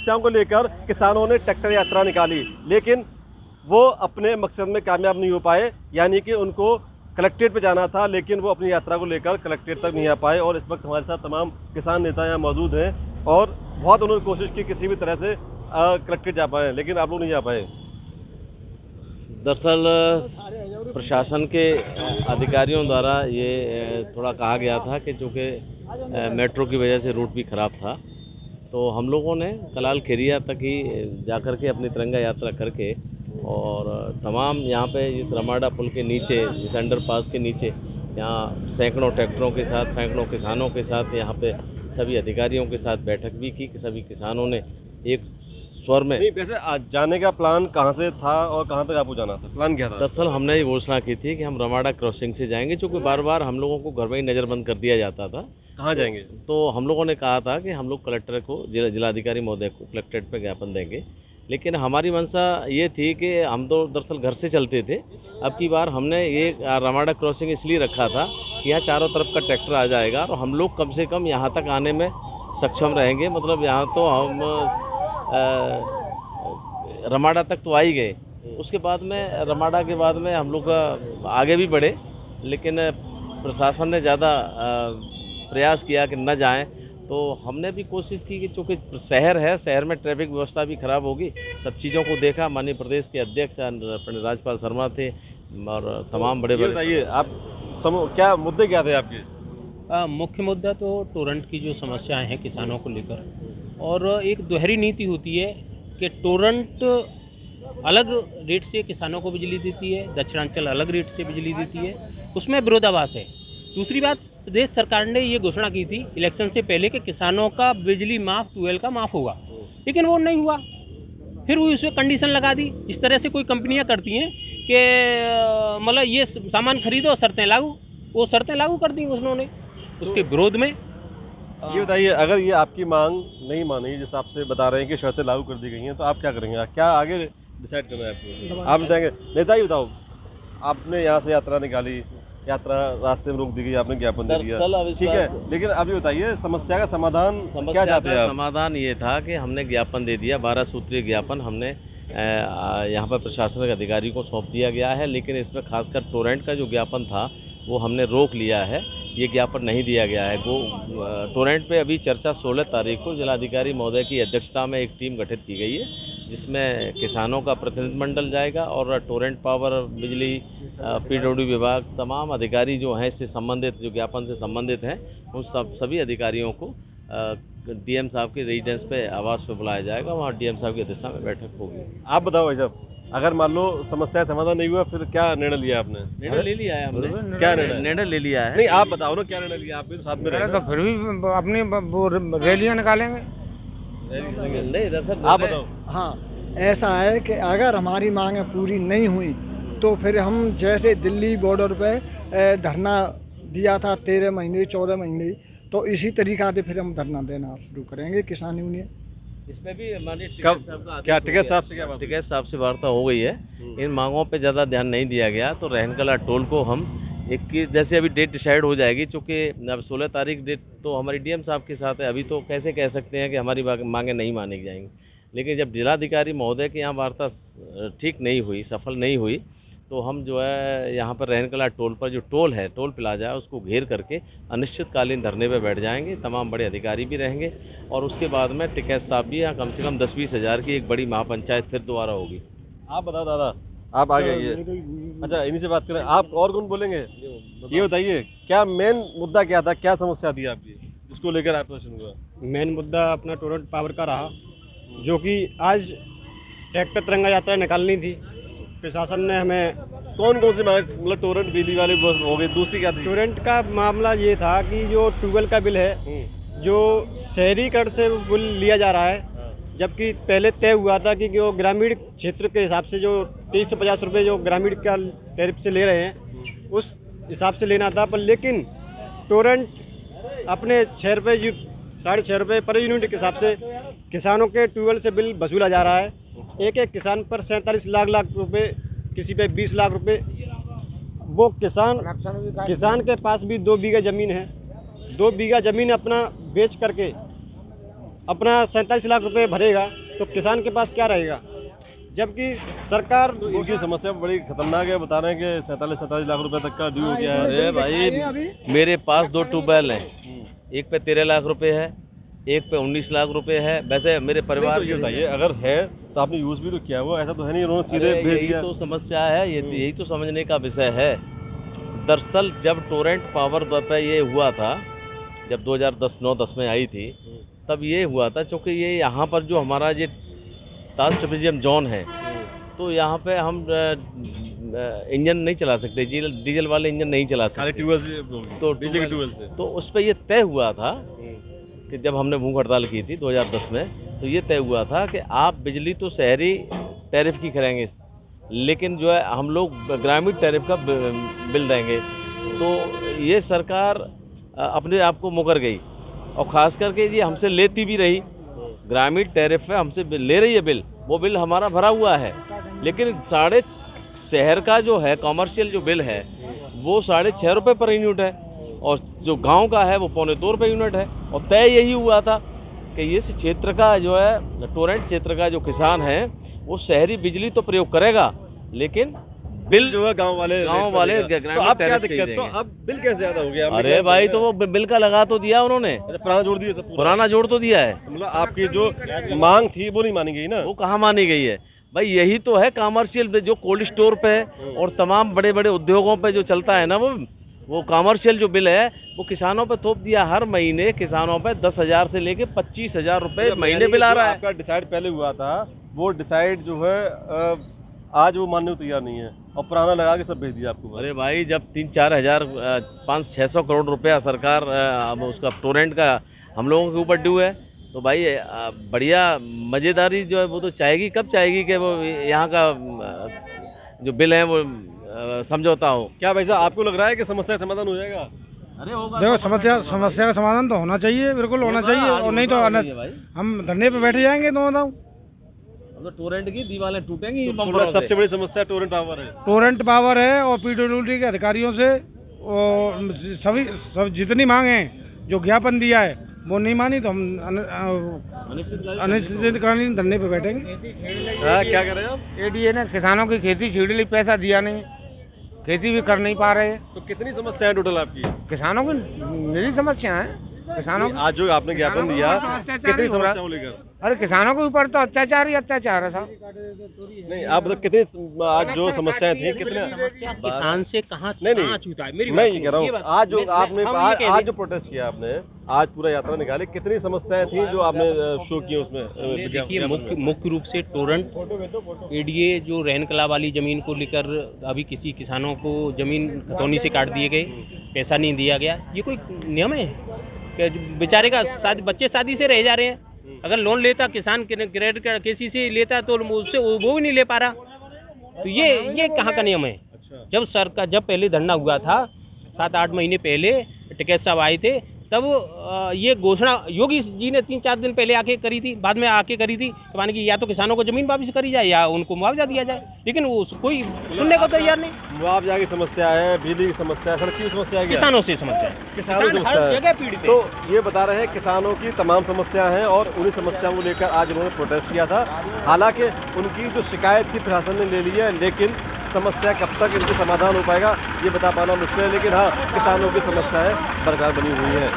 समस्याओं को लेकर किसानों ने ट्रैक्टर यात्रा निकाली, लेकिन वो अपने मकसद में कामयाब नहीं हो पाए। यानी कि उनको कलेक्ट्रेट पे जाना था, लेकिन वो अपनी यात्रा को लेकर कलेक्ट्रेट तक नहीं आ पाए। और इस वक्त हमारे साथ तमाम किसान नेता यहाँ मौजूद हैं और बहुत उन्होंने कोशिश की किसी भी तरह से कलेक्ट्रेट जा पाए, लेकिन आप लोग नहीं जा पाए। दरअसल प्रशासन के अधिकारियों द्वारा ये थोड़ा कहा गया था कि चूँकि मेट्रो की वजह से रूट भी ख़राब था, तो हम लोगों ने कलाल खेरिया तक ही जाकर के अपनी तिरंगा यात्रा करके और तमाम यहाँ पे इस रमाडा पुल के नीचे, इस अंडरपास के नीचे, यहाँ सैकड़ों ट्रैक्टरों के साथ, सैकड़ों किसानों के साथ, यहाँ पे सभी अधिकारियों के साथ बैठक भी की कि सभी किसानों ने एक स्वर में। नहीं, वैसे जाने का प्लान कहाँ से था और कहाँ तक आपको जाना था? प्लान क्या था? दरअसल हमने ये घोषणा की थी कि हम रमाडा क्रॉसिंग से जाएंगे, चूँकि बार बार हम लोगों को घर में ही नज़रबंद कर दिया जाता था। कहाँ जाएंगे? तो हम लोगों ने कहा था कि हम लोग कलेक्टर को, जिलाधिकारी महोदय को कलेक्ट्रेट पे ज्ञापन देंगे, लेकिन हमारी मंशा ये थी कि हम तो दरअसल घर से चलते थे। अब की बार हमने ये रमाडा क्रॉसिंग इसलिए रखा था कि यहाँ चारों तरफ का ट्रैक्टर आ जाएगा और हम लोग कम से कम यहाँ तक आने में सक्षम रहेंगे। मतलब यहाँ तो हम रमाडा तक तो आ ही गए, उसके बाद में रमाडा के बाद में हम लोग आगे भी बढ़े, लेकिन प्रशासन ने ज़्यादा प्रयास किया कि न जाएं। तो हमने भी कोशिश की कि चूँकि शहर है, शहर में ट्रैफिक व्यवस्था भी ख़राब होगी, सब चीज़ों को देखा। माननीय प्रदेश के अध्यक्ष पंडित राजपाल शर्मा थे और तमाम बड़े बड़े। बताइए आप क्या मुद्दे क्या थे आपके? मुख्य मुद्दा तो टोरेंट की जो समस्याएं हैं किसानों को लेकर, और एक दोहरी नीति होती है कि टोरेंट अलग रेट से किसानों को बिजली देती है, दक्षिणांचल अलग रेट से बिजली देती है, उसमें विरोधाभास है। दूसरी बात, प्रदेश सरकार ने ये घोषणा की थी इलेक्शन से पहले कि किसानों का बिजली माफ़, ट्यूबवेल का माफ़ होगा, लेकिन वो नहीं हुआ। फिर वो इसमें कंडीशन लगा दी, जिस तरह से कोई कंपनियां करती हैं कि मतलब ये सामान खरीदो, शर्तें लागू, वो शर्तें लागू कर दी उन्होंने उसके विरोध में। ये बताइए, अगर ये आपकी मांग नहीं मानी, जिस आप से बता रहे हैं कि शर्तें लागू कर दी गई हैं, तो आप क्या करेंगे? क्या आगे डिसाइड करना है आपको? आप बताएंगे? नेता ही बताओ, आपने यहाँ से यात्रा निकाली, यात्रा रास्ते में रोक दी गई, आपने ज्ञापन दे दिया, ठीक है, लेकिन अब ये बताइए समस्या का समाधान क्या चाहते हैं आप? समाधान ये था कि हमने ज्ञापन दे दिया, 12 सूत्रीय ज्ञापन हमने यहाँ पर प्रशासनिक अधिकारी को सौंप दिया गया है, लेकिन इसमें खासकर टोरेंट का जो ज्ञापन था वो हमने रोक लिया है, ये ज्ञापन नहीं दिया गया है। वो टोरेंट पे अभी चर्चा 16 तारीख को जिलाधिकारी महोदय की अध्यक्षता में एक टीम गठित की गई है, जिसमें किसानों का प्रतिनिधिमंडल जाएगा और टोरेंट पावर, बिजली, पीडब्ल्यूडी विभाग, तमाम अधिकारी जो हैं इससे संबंधित, जो ज्ञापन से संबंधित हैं, उन सभी अधिकारियों को डीएम साहब के रेजिडेंस पे, आवास पे बुलाया जाएगा, वहाँ डीएम साहब की अध्यक्षता में बैठक होगी। आप बताओ भाई साहब, अगर मान लो समस्या समाधान नहीं हुआ, फिर क्या निर्णय लिया आपने? निर्णय ले लिया है हमने। क्या निर्णय ले लिया है? नहीं, आप बताओ ना क्या निर्णय लिया? आप भी तो साथ में रहे। तो फिर भी अपनी रैलियाँ निकालेंगे। नहीं, आप बताओ। हाँ, ऐसा है कि अगर हमारी मांगें पूरी नहीं हुई तो फिर हम जैसे दिल्ली बॉर्डर पे धरना दिया था 13 महीने 14 महीने, तो इसी तरीका से फिर हम धरना देना शुरू करेंगे किसान यूनियन। इसमें भी माननीय कब क्या टिकैत साहब से क्या बात? टिकैत साहब से वार्ता हो गई है, इन मांगों पे ज़्यादा ध्यान नहीं दिया गया। तो रहनकला टोल को हम 21 जैसे अभी डेट डिसाइड हो जाएगी, चूँकि अब 16 तारीख डेट तो हमारी डीएम साहब के साथ है, अभी तो कैसे कह सकते हैं कि हमारी मांगें नहीं मानी जाएंगी। लेकिन जब जिलाधिकारी महोदय की यहाँ वार्ता ठीक नहीं हुई, सफल नहीं हुई, तो हम जो है यहाँ पर रहनकला टोल पर जो टोल है, टोल प्लाजा है, उसको घेर करके अनिश्चितकालीन धरने पे बैठ जाएंगे। तमाम बड़े अधिकारी भी रहेंगे और उसके बाद में टिकैत साहब भी यहाँ कम से कम 10-20 हज़ार की एक बड़ी महापंचायत फिर दोबारा होगी। आप बताओ दादा, आप आ गए? अच्छा, इन्हीं से बात करें। आप और कौन बोलेंगे? ये बताइए, क्या मेन मुद्दा क्या था, क्या समस्या थी आपकी जिसको लेकर आप प्रदर्शन हुआ? मेन मुद्दा अपना टोरेंट पावर का रहा, जो कि आज ट्रैक्टर तिरंगा यात्रा निकालनी थी। प्रशासन ने हमें कौन सी मतलब टोरेंट बिजली वाली हो गई, दूसरी क्या थी? टोरेंट का मामला ये था कि जो ट्यूबवेल का बिल है, जो शहरीकरण से बिल लिया जा रहा है, जबकि पहले तय हुआ था कि जो ग्रामीण क्षेत्र के हिसाब से जो 2350 रुपये जो ग्रामीण का टैरिफ से ले रहे हैं, उस हिसाब से लेना था। पर लेकिन टोरेंट अपने 6 रुपये 6.5 रुपये पर यूनिट के हिसाब से किसानों के ट्यूबवेल से बिल वसूला जा रहा है। एक एक किसान पर 47 लाख रुपए, किसी पे 20 लाख रुपए। वो किसान के पास भी 2 बीघा ज़मीन है, 2 बीघा ज़मीन अपना बेच करके अपना 47 लाख रुपए भरेगा तो किसान के पास क्या रहेगा, जबकि सरकार तो इनकी समस्या बड़ी खतरनाक है, बता रहे हैं कि 47 लाख रुपए तक का ड्यू हो गया है। अरे भाई मेरे पास 2 ट्यूबवेल हैं, एक पे 13 लाख रुपए है, एक पे 19 लाख रुपए है। वैसे मेरे परिवार तो ये बताइए, अगर है तो आपने यूज़ भी तो किया हुआ, ऐसा तो है नहीं उन्होंने सीधे अरे भेज यही दिया। तो समस्या है, यही तो समझने का विषय है। दरअसल जब टोरेंट पावर पे ये हुआ था, जब 2010-9-10 में आई थी, तब ये हुआ था क्योंकि ये यहाँ पर जो हमारा ये ताज टूरिज्म जोन है, तो यहाँ पे हम इंजन नहीं चला सकते, डीजल वाले इंजन नहीं चला सारे सकते। ट्यूबवेल से, तो बिजली के ट्यूबवेल से। तो उस पर ये तय हुआ था कि जब हमने भूख हड़ताल की थी 2010 में, तो ये तय हुआ था कि आप बिजली तो शहरी टैरिफ की करेंगे, लेकिन जो है हम लोग ग्रामीण टैरिफ का बिल देंगे। तो ये सरकार अपने आप को मुकर गई, और ख़ास करके ये हमसे लेती भी रही, ग्रामीण टैरिफ में हमसे ले रही है बिल, वो बिल हमारा भरा हुआ है, लेकिन शहर का जो है कॉमर्शियल जो बिल है वो 6.5 रुपये पर यूनिट है, और जो गांव का है वो 2.25 रुपये यूनिट है। और तय यही हुआ था कि इस क्षेत्र का जो है टोरेंट क्षेत्र का जो किसान है वो शहरी बिजली तो प्रयोग करेगा, लेकिन बिल जो है गांव वाले गांव रेट पर वाले देगा। ग्रामीण तो अब क्या टैरिफ से ही दिक्कत, तो देंगे। अब बिल कैसे ज्यादा हो गया? अरे भाई तो वो बिल का लगा तो दिया उन्होंने, अच्छा, पुराना जोड़ दिए सब पूरा। पुराना जोड़ तो दिया है, मतलब आपकी जो मांग थी वो नहीं मानी गई ना। वो कहाँ मानी गई है भाई? यही तो है कॉमर्शियल जो कोल्ड स्टोर पे है और तमाम बड़े बड़े उद्योगों पे जो चलता है ना, वो कॉमर्शियल जो बिल है वो किसानों पे थोप दिया। हर महीने किसानों पे 10,000 से लेके 25,000 रुपये महीने बिल आ रहा है। आपका डिसाइड पहले हुआ था, वो डिसाइड जो है आज वो मानने को तैयार नहीं है, और पुराना लगा के सब भेज दिया आपको बस। अरे भाई जब 3-4 हज़ार 500-600 करोड़ रुपया सरकार अब उसका टोरेंट का हम लोगों के ऊपर ड्यू है, तो भाई बढ़िया मज़ेदारी जो है वो तो चाहेगी, कब चाहेगी कि वो यहाँ का जो बिल है वो समझौता हो। क्या भाई साहब, आपको लग रहा है कि समस्या का समाधान हो जाएगा? अरे होगा, देखो समस्या का समाधान तो होना चाहिए, बिल्कुल होना चाहिए, और नहीं तो हम धरने पे बैठ जाएंगे। तो तो टोरेंट की दीवारें टूटेंगी। मतलब सबसे बड़ी समस्या टोरेंट पावर है। टोरेंट पावर है, और पीडब्ल्यूडी के अधिकारियों से और सब जितनी मांग है जो ज्ञापन दिया है वो नहीं मानी, तो हम अनिश्चितकालीन धरने पे बैठेंगे। हाँ, क्या कर रहे हैं आप? एडीए ने किसानों की खेती छीड़ ली, पैसा दिया नहीं, खेती भी कर नहीं पा रहे। तो कितनी समस्या है टोटल आपकी? किसानों की निजी समस्या है, किसानों की। आज जो आपने ज्ञापन दिया, कितनी समस्या को लेकर? अरे किसानों के ऊपर तो अत्याचार ही अत्याचार है साहब। नहीं, आप मतलब कितनी आज जो समस्याएं थी, कितने? किसान से कहाँ नहीं छूटा है? मेरी मैं बात ये कह रहा सुनिए, हूँ, ये बात- आज जो मैं- आपने हम ये कह आज रहे- जो प्रोटेस्ट किया आपने, आज पूरा यात्रा निकाली, कितनी समस्याएं थी जो आपने शो की उसमें? देखिए मुख्य रूप से टोरेंट एडीए जो रैनकला वाली ज़मीन को लेकर अभी किसी किसानों को ज़मीन खतौनी से काट दिए गए, पैसा नहीं दिया गया। ये कोई नियम है कि बेचारे का बच्चे शादी से रह जा रहे हैं? अगर लोन लेता किसान क्रेडिट कार्ड किसी से लेता तो उससे वो भी नहीं ले पा रहा। तो ये कहाँ का नियम है? जब पहले धरना हुआ था 7-8 महीने पहले, टिकैत साहब आए थे, तब ये घोषणा योगी जी ने 3-4 दिन पहले आके करी थी, बाद में आके करी थी कि माने कि या तो किसानों को ज़मीन वापस करी जाए या उनको मुआवजा दिया जाए, लेकिन वो कोई सुनने को तैयार नहीं। मुआवजा की समस्या है, बिजली की समस्या है, सड़क की समस्या है, क्या? किसानों से समस्या है, किसानों की किसान समस्या हर है। जगह पीड़ित है। तो ये बता रहे हैं किसानों की तमाम समस्या हैं, और उन्हीं समस्याओं को लेकर आज उन्होंने प्रोटेस्ट किया था। हालांकि उनकी जो शिकायत थी प्रशासन ने ले ली है, लेकिन समस्या कब तक इनकी समाधान हो पाएगा ये बता पाना मुश्किल है। लेकिन हाँ, किसानों की समस्याएं बरकरार बनी हुई हैं।